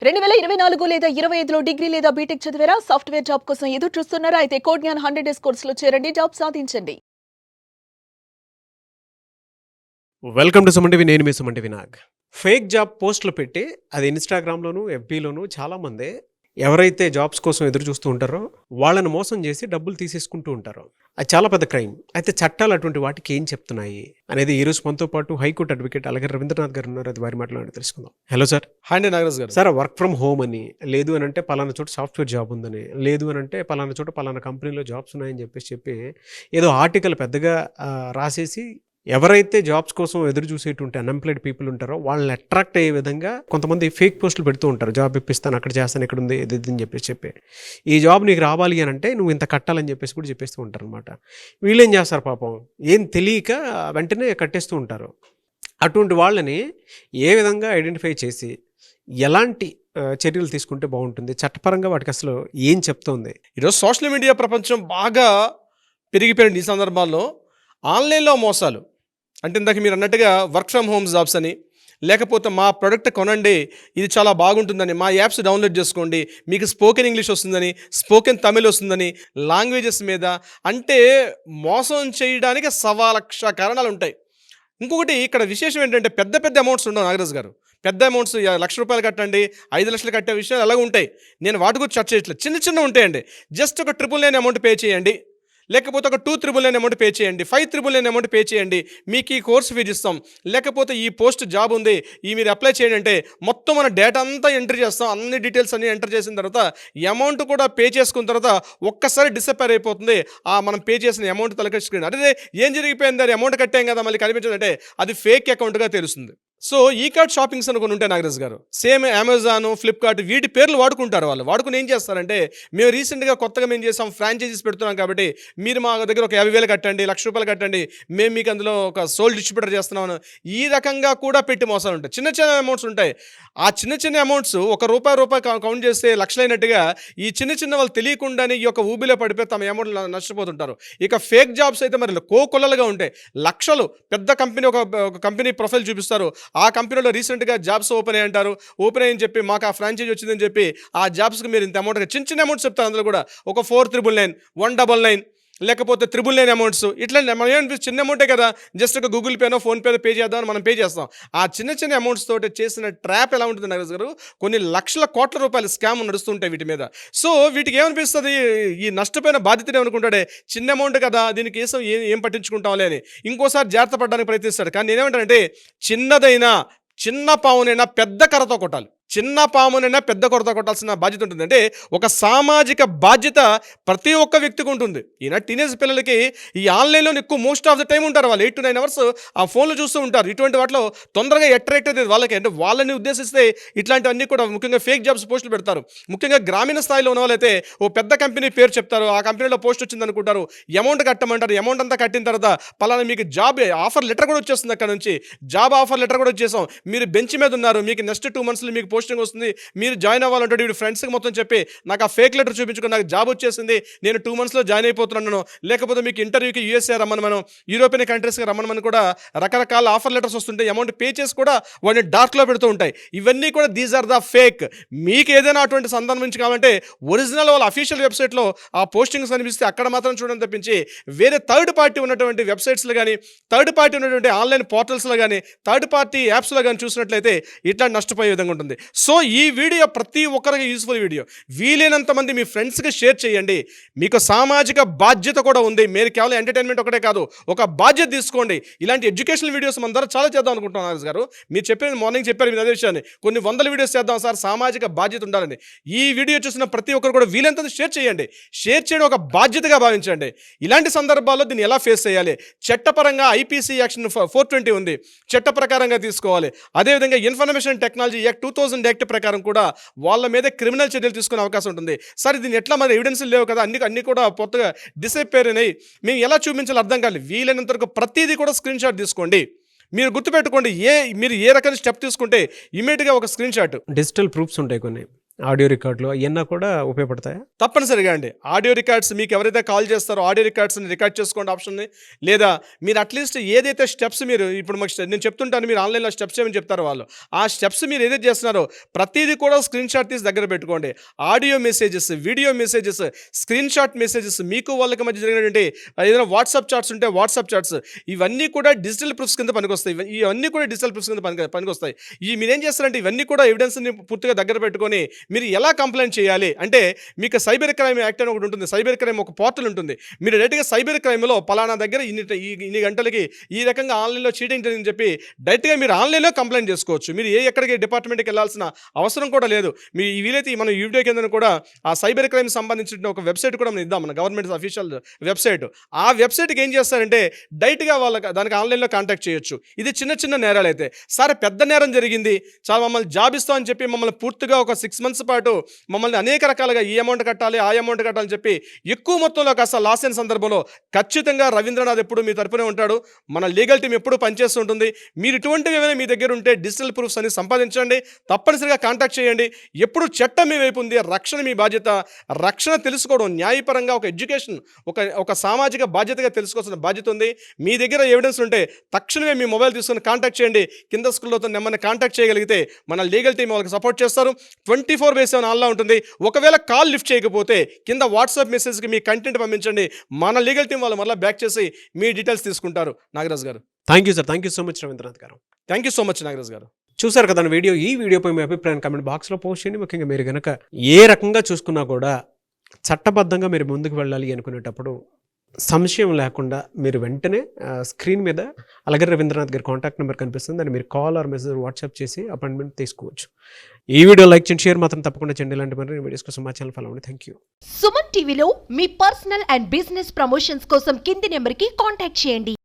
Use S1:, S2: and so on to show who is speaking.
S1: 2024 లేదా 25లో డిగ్రీ లేదా బీటెక్ చదివారా? సాఫ్ట్‌వేర్ జాబ్ కోసం ఎదురు చూస్తున్నారా? అయితే కోడ్ జ్ఞాన్ 100 డేస్ కోర్సులో చేరండి. జాబ్ సాధించండి.
S2: Welcome to Suman TV. నేను మీ Suman TV Nag. Fake job పోస్టులు పెట్టి అది ఇన్‌స్టాగ్రామ్‌లోను, ఎఫ్‌బీలోను చాలామంది ఎవరైతే జాబ్స్ కోసం ఎదురు చూస్తూ ఉంటారో వాళ్ళని మోసం చేసి డబ్బులు తీసేసుకుంటూ ఉంటారు. అది చాలా పెద్ద క్రైమ్. అయితే చట్టాలు అటువంటి వాటికి ఏం చెప్తున్నాయి అనేది ఈ రోజు మనతో పాటు హైకోర్టు అడ్వకేట్ అలాగే రవీంద్రనాథ్ గారు ఉన్నారు. అది వారి మాటలో తెలుసుకుందాం. Hello sir.
S3: హాయ్ నాగరాజ్ గారు.
S2: సార్, వర్క్ ఫ్రమ్ హోమ్ అని, లేదు అని అంటే పలానా చోట సాఫ్ట్వేర్ జాబ్ ఉందని, లేదు అని అంటే పలానా చోట పలానా కంపెనీలో జాబ్స్ ఉన్నాయని చెప్పి ఏదో ఆర్టికల్ పెద్దగా రాసేసి ఎవరైతే జాబ్స్ కోసం ఎదురు చూసేటువంటి అన్ఎంప్లాయిడ్ పీపుల్ ఉంటారో వాళ్ళని అట్రాక్ట్ అయ్యే విధంగా కొంతమంది ఫేక్ పోస్టులు పెడుతూ ఉంటారు. జాబ్ ఇప్పిస్తాను, అక్కడ చేస్తాను, ఇక్కడ ఉంది, ఇది అని చెప్పి ఈ జాబ్ నీకు రావాలి అని అంటే నువ్వు ఇంత కట్టాలని చెప్పేసి కూడా చెప్పేస్తూ ఉంటారు అనమాట. వీళ్ళేం చేస్తారు పాపం, ఏం తెలియక వెంటనే కట్టేస్తూ ఉంటారు. అటువంటి వాళ్ళని ఏ విధంగా ఐడెంటిఫై చేసి ఎలాంటి చర్యలు తీసుకుంటే బాగుంటుంది, చట్టపరంగా వాటికి అసలు ఏం చెప్తోంది?
S3: ఈరోజు సోషల్ మీడియా ప్రపంచం బాగా పెరిగిపోయింది. ఈ సందర్భాల్లో ఆన్లైన్లో మోసాలు అంటే ఇందాక మీరు అన్నట్టుగా వర్క్ ఫ్రమ్ హోమ్ జాబ్స్ అని, లేకపోతే మా ప్రోడక్ట్ కొనండి, ఇది చాలా బాగుంటుందని, మా యాప్స్ డౌన్లోడ్ చేసుకోండి, మీకు స్పోకెన్ ఇంగ్లీష్ వస్తుందని, స్పోకెన్ తమిళ్ వస్తుందని, లాంగ్వేజెస్ మీద అంటే మోసం చేయడానికి 1,00,000 కారణాలు ఉంటాయి. ఇంకొకటి ఇక్కడ విశేషం ఏంటంటే పెద్ద పెద్ద అమౌంట్స్ ఉండవు నాగరాజ్ గారు. పెద్ద అమౌంట్స్ ₹1,00,000 కట్టండి, 5,00,000 కట్టే విషయాలు అలాగే ఉంటాయి. నేను వాటి గురించి చర్చ చేయట్లేదు. చిన్న చిన్న ఉంటాయండి. జస్ట్ ఒక 999 అమౌంట్ పే చేయండి, లేకపోతే ఒక 2,999 అమౌంట్ పే చేయండి, 5,999 అమౌంట్ పే చేయండి, మీకు ఈ కోర్స్ ఫీజు ఇస్తాం, లేకపోతే ఈ పోస్ట్ జాబ్ ఉంది, ఈ మీరు అప్లై చేయండి అంటే మొత్తం మన డేటా అంతా ఎంటర్ చేస్తాం. అన్ని డీటెయిల్స్ అన్ని ఎంటర్ చేసిన తర్వాత అమౌంట్ కూడా పే చేసుకున్న తర్వాత ఒక్కసారి డిసప్పేర్ అయిపోతుంది మనం పే చేసిన అమౌంట్ తలక స్క్రీన్. అదే ఏం జరిగిపోయింది, అది అమౌంట్ కట్టాం కదా మళ్ళీ కనిపించదంటే అది ఫేక్ అకౌంట్గా తెలుస్తుంది. సో ఈ కార్డ్ షాపింగ్స్ అనుకుని ఉంటాయి నాగరాజ్ గారు. సేమ్ అమెజాన్, ఫ్లిప్కార్ట్ వీటి పేర్లు వాడుకుంటారు. వాళ్ళు వాడుకుని ఏం చేస్తారంటే, మేము రీసెంట్గా కొత్తగా మేము చేసాం, ఫ్రాంచైజీస్ పెడుతున్నాం కాబట్టి మీరు మా దగ్గర ఒక 50,000 కట్టండి, ₹1,00,000 కట్టండి, మేము మీకు అందులో ఒక సోల్ డిస్ట్రిబ్యూటర్ చేస్తున్నామని ఈ రకంగా కూడా పెట్టి మోసాలు ఉంటాయి. చిన్న చిన్న అమౌంట్స్ ఉంటాయి. ఆ చిన్న చిన్న అమౌంట్స్ రూపాయి కౌంట్ చేస్తే లక్షలైనట్టుగా ఈ చిన్న చిన్న వాళ్ళు తెలియకుండానే ఈ యొక్క ఊబిలో పడిపోయి తమ అమౌంట్ నష్టపోతుంటారు. ఇక ఫేక్ జాబ్స్ అయితే మరి కోకొల్లలుగా ఉంటాయి. లక్షలు పెద్ద కంపెనీ ఒక కంపెనీ ప్రొఫైల్ చూపిస్తారు. ఆ కంపెనీలో రీసెంట్గా జాబ్స్ ఓపెన్ అయ్యి అంటారు. ఓపెన్ అయ్యని చెప్పి మాకు ఆ ఫ్రాంచైజీ వచ్చిందని చెప్పి ఆ జాబ్స్కి మీరు ఇంత అమౌంట్, చిన్న చిన్న అమౌంట్స్ చెప్తారు. అందులో కూడా ఒక 4,999, 199, లేకపోతే 999 అమౌంట్స్. ఇట్లా మనం ఏమనిపిస్తుంది, చిన్న అమౌంటే కదా, జస్ట్ ఒక గూగుల్ పేనో ఫోన్పేలో పే చేద్దామని మనం పే చేస్తాం. ఆ చిన్న చిన్న అమౌంట్స్ తోటి చేసిన ట్రాప్ ఎలా ఉంటుంది నగరాజ్ గారు, కొన్ని లక్షల కోట్ల రూపాయల స్కామ్ నడుస్తుంటాయి వీటి మీద. సో వీటికి ఏమనిపిస్తుంది, ఈ నష్టపోయిన బాధ్యత ఏమనుకుంటాడే, చిన్న అమౌంట్ కదా, దీనికి కేసం ఏం పట్టించుకుంటాంలే అని ఇంకోసారి జాగ్రత్త పడడానికి ప్రయత్నిస్తాడు. కానీ నేనేమంటానంటే, చిన్న పావునైనా పెద్ద కర్రతో కొట్టాలి. చిన్న పామునైనా పెద్ద కొరత కొట్టాల్సిన బాధ్యత ఉంటుంది. అంటే ఒక సామాజిక బాధ్యత ప్రతి ఒక్క వ్యక్తికి ఉంటుంది. ఈయన టీనేజ్ పిల్లలకి ఈ ఆన్లైన్లో ఎక్కువ మోస్ట్ ఆఫ్ ద టైం ఉంటారు. వాళ్ళు 8 to 9 అవర్స్ ఆ ఫోన్లు చూస్తూ ఉంటారు. ఇటువంటి వాటిలో తొందరగా అట్రాక్ట్ అయ్యేది వాళ్ళకి. అంటే వాళ్ళని ఉద్దేశిస్తే ఇట్లాంటివన్నీ కూడా ముఖ్యంగా ఫేక్ జాబ్స్ పోస్టులు పెడతారు. ముఖ్యంగా గ్రామీణ స్థాయిలో ఉన్న వాళ్ళైతే ఓ పెద్ద కంపెనీ పేరు చెప్తారు, ఆ కంపెనీలో పోస్ట్ వచ్చింది అనుకుంటారు, అమౌంట్ కట్టమంటారు. అమౌంట్ అంతా కట్టిన తర్వాత పలానా మీకు జాబ్ ఆఫర్ లెటర్ కూడా వచ్చేస్తుంది, అక్కడ నుంచి జాబ్ ఆఫర్ లెటర్ కూడా వచ్చేసాం, మీరు బెంచ్ మీద ఉన్నారు, మీకు నెక్స్ట్ 2 monthsలో మీకు పోస్టింగ్ వస్తుంది, మీరు జాయిన్ అవ్వాలంటే వీడు ఫ్రెండ్స్కి మొత్తం చెప్పి నాకు ఆ ఫేక్ లెటర్ చూపించుకుని నాకు జాబ్ వచ్చేసింది, నేను 2 monthsలో జాయిన్ అయిపోతున్నాను, లేకపోతే మీకు ఇంటర్వ్యూకి USA రమ్మని, మనం యూరోపియన్ కంట్రీస్కి రమ్మని కూడా రకరకాల ఆఫర్ లెటర్స్ వస్తుంటాయి. అమౌంట్ పే చేసి కూడా వాడిని డార్క్లో పెడుతూ ఉంటాయి. ఇవన్నీ కూడా దీస్ ఆర్ ద ఫేక్. మీకు ఏదైనా అటువంటి సందర్భం నుంచి కావాలంటే ఒరిజినల్ వాళ్ళ అఫీషియల్ వెబ్సైట్లో ఆ పోస్టింగ్స్ కనిపిస్తే అక్కడ మాత్రం చూడడం తప్పించి వేరే థర్డ్ పార్టీ ఉన్నటువంటి వెబ్సైట్స్లో కానీ, థర్డ్ పార్టీ ఉన్నటువంటి ఆన్లైన్ పోర్టల్స్లో కానీ, థర్డ్ పార్టీ యాప్స్లో కానీ చూసినట్లయితే ఇట్లా నష్టపోయే విధంగా ఉంటుంది. సో ఈ వీడియో ప్రతి ఒక్కరికి యూస్ఫుల్ వీడియో. వీలైనంత మంది మీ ఫ్రెండ్స్కి షేర్ చేయండి. మీకు సామాజిక బాధ్యత కూడా ఉంది. మీరు కేవలం ఎంటర్టైన్మెంట్ ఒకటే కాదు, ఒక బాధ్యత తీసుకోండి. ఇలాంటి ఎడ్యుకేషనల్ వీడియోస్ మన ద్వారా చాలా చేద్దాం అనుకుంటున్నాను నాగరాజ్ గారు. మీరు చెప్పిన మార్నింగ్ చెప్పారు మీరు అదే విషయాన్ని, కొన్ని 100 వీడియోస్ చేద్దాం సార్, సామాజిక బాధ్యత ఉండాలని. ఈ వీడియో చూసిన ప్రతి ఒక్కరు కూడా వీలైనంత షేర్ చేయండి. షేర్ చేయడం ఒక బాధ్యతగా భావించండి. ఇలాంటి సందర్భాల్లో దీన్ని ఎలా ఫేస్ చేయాలి, చట్టపరంగా ఐపీసీ యాక్షన్ 420 ఉంది, చట్ట ప్రకారంగా తీసుకోవాలి. అదేవిధంగా ఇన్ఫర్మేషన్ టెక్నాలజీ యాక్ట్ 2000 యాక్ట్ ప్రకారం కూడా వాళ్ళ మీద క్రిమినల్ చర్యలు తీసుకునే అవకాశం ఉంటుంది. సరే దీన్ని ఎట్లా, మరి ఎవిడెన్స్ లేవు కదా, అన్ని కూడా కొత్తగా డిసైపేర్ అయినాయి, మేము ఎలా చూపించాలో అర్థం కాలేదు. వీలైనంత వరకు ప్రతిదీ కూడా స్క్రీన్ షాట్ తీసుకోండి. మీరు గుర్తుపెట్టుకోండి, మీరు ఏ రకమైన స్టెప్ తీసుకుంటే ఇమీడియట్గా ఒక స్క్రీన్ షాట్.
S2: డిజిటల్ ప్రూఫ్స్ ఉంటాయి కొన్ని, ఆడియో రికార్డులు అవన్నీ కూడా ఉపయోగపడతాయా?
S3: తప్పనిసరిగా అండి. ఆడియో రికార్డ్స్ మీకు ఎవరైతే కాల్ చేస్తారో ఆడియో రికార్డ్స్ని రికార్డ్ చేసుకోండి ఆప్షన్ని. లేదా మీరు అట్లీస్ట్ ఏదైతే స్టెప్స్ మీరు ఇప్పుడు మాకు నేను చెప్తుంటాను, మీరు ఆన్లైన్లో స్టెప్స్ ఏమని చెప్తారో వాళ్ళు, ఆ స్టెప్స్ మీరు ఏదైతే చేస్తున్నారో ప్రతిదీ కూడా స్క్రీన్ షాట్ తీసి దగ్గర పెట్టుకోండి. Audio messages, video messages, screen shot messages, మీకు వాళ్ళకి మధ్య జరిగినటువంటి ఏదైనా వాట్సాప్ చాట్స్ ఉంటే వాట్సాప్ చాట్స్, ఇవన్నీ కూడా డిజిటల్ ప్రూఫ్స్ కింద పనికొస్తాయి. ఇవన్నీ కూడా డిజిటల్ ప్రూఫ్స్ కింద పనికొస్తాయి. మీరేం చేస్తారంటే ఇవన్నీ కూడా ఎవిడెన్స్ని పూర్తిగా దగ్గర పెట్టుకొని మీరు ఎలా కంప్లైంట్ చేయాలి అంటే, మీకు సైబర్ క్రైమ్ యాక్ట్ అని ఒకటి ఉంటుంది. సైబర్ క్రైమ్ ఒక పోర్టల్ ఉంటుంది. మీరు డైరెక్ట్గా సైబర్ క్రైమ్లో పలానా దగ్గర ఇన్ని గంటలకి ఈ రకంగా ఆన్లైన్లో చీటింగ్ జరిగిందని చెప్పి డైరెక్ట్గా మీరు ఆన్లైన్లో కంప్లైంట్ చేసుకోవచ్చు. మీరు ఎక్కడికి డిపార్ట్మెంట్కి వెళ్ళాల్సిన అవసరం కూడా లేదు. మీ వీలైతే మనం ఈ వీడియో కింద కూడా ఆ సైబర్ క్రైమ్ సంబంధించిన ఒక వెబ్సైట్ కూడా మనం ఇద్దాం, మన గవర్నమెంట్ అఫీషియల్ వెబ్సైట్. ఆ వెబ్సైట్కి ఏం చేస్తారంటే డైరెక్ట్గా దానికి ఆన్లైన్లో కాంటాక్ట్ చేయొచ్చు. ఇది చిన్న చిన్న నేరాలు అయితే. సరే పెద్ద నేరం జరిగింది, చాలా మమ్మల్ని జాబ్ ఇస్తామని చెప్పి మమ్మల్ని పూర్తిగా ఒక 6 months పాటు మమ్మల్ని అనేక రకాలుగా ఈ అమౌంట్ కట్టాలి ఆ అమౌంట్ కట్టాలని చెప్పి ఎక్కువ మొత్తంలో కాస్త లాస్ అయిన సందర్భంలో ఖచ్చితంగా రవీంద్రనాథ్ ఎప్పుడు మీ తరపునే ఉంటాడు. మన లీగల్ టీం ఎప్పుడు పనిచేస్తూ ఉంటుంది. మీరు ఇటువంటివి ఏమైనా మీ దగ్గర ఉంటే డిజిటల్ ప్రూఫ్స్ అని సంపాదించండి, తప్పనిసరిగా కాంటాక్ట్ చేయండి. ఎప్పుడు చట్టం మీ వైపు ఉంది, రక్షణ మీ బాధ్యత. రక్షణ తెలుసుకోవడం న్యాయపరంగా ఒక ఎడ్యుకేషన్, ఒక సామాజిక బాధ్యతగా తెలుసుకోవాల్సిన బాధ్యత ఉంది. మీ దగ్గర ఎవిడెన్స్ ఉంటే తక్షణమే మీ మొబైల్ తీసుకొని కాంటాక్ట్ చేయండి. కింద స్కూల్లో నెమ్మని కాంటాక్ట్ చేయగలిగితే మన లీగల్ టీం వాళ్ళకి సపోర్ట్ చేస్తారు. 24/7 ఆన్లో ఉంటుంది. ఒకవేళ కాల్ లిఫ్ట్ చేయకపోతే కింద వాట్సాప్ మెసేజ్కి మీ కంటెంట్ పంపించండి. మన లీగల్ టీం వాళ్ళు మళ్ళీ బ్యాక్ చేసి మీ డీటెయిల్స్ తీసుకుంటారు. నాగరాజ్ గారు,
S2: thank you sir. Thank you so much Ravindranath గారు.
S3: Thank you so much Nagaraj గారు.
S2: చూసారు కదా వీడియో. ఈ వీడియోపై మీ అభిప్రాయం కామెంట్ బాక్స్లో పోస్ట్ చేయండి. ముఖ్యంగా మీరు కనుక ఏ రకంగా చూసుకున్నా కూడా చట్టబద్ధంగా మీరు ముందుకు వెళ్ళాలి అనుకునేటప్పుడు సంశయం లేకుండా మీరు వెంటనే స్క్రీన్ మీద అలాగే రవీంద్రనాథ్ గారి కాంటాక్ట్ నెంబర్ కనిపిస్తుంది, దాన్ని మీరు కాల్ ఆర్ మెసేజ్ వాట్సాప్ చేసి అపాయింట్మెంట్ తీసుకోవచ్చు. ఈ వీడియో లైక్ చేయండి, షేర్ మాత్రం తప్పకుండా చేయండి. ఇలాంటి మరిన్ని వీడియోస్ కోసం మా ఛానల్ ఫాలో అవ్వండి. Thank you.
S4: సుమన్ టీవీలో మీ పర్సనల్ అండ్ బిజినెస్ ప్రమోషన్స్ కోసం కింది నెంబర్కి కాంటాక్ట్ చేయండి.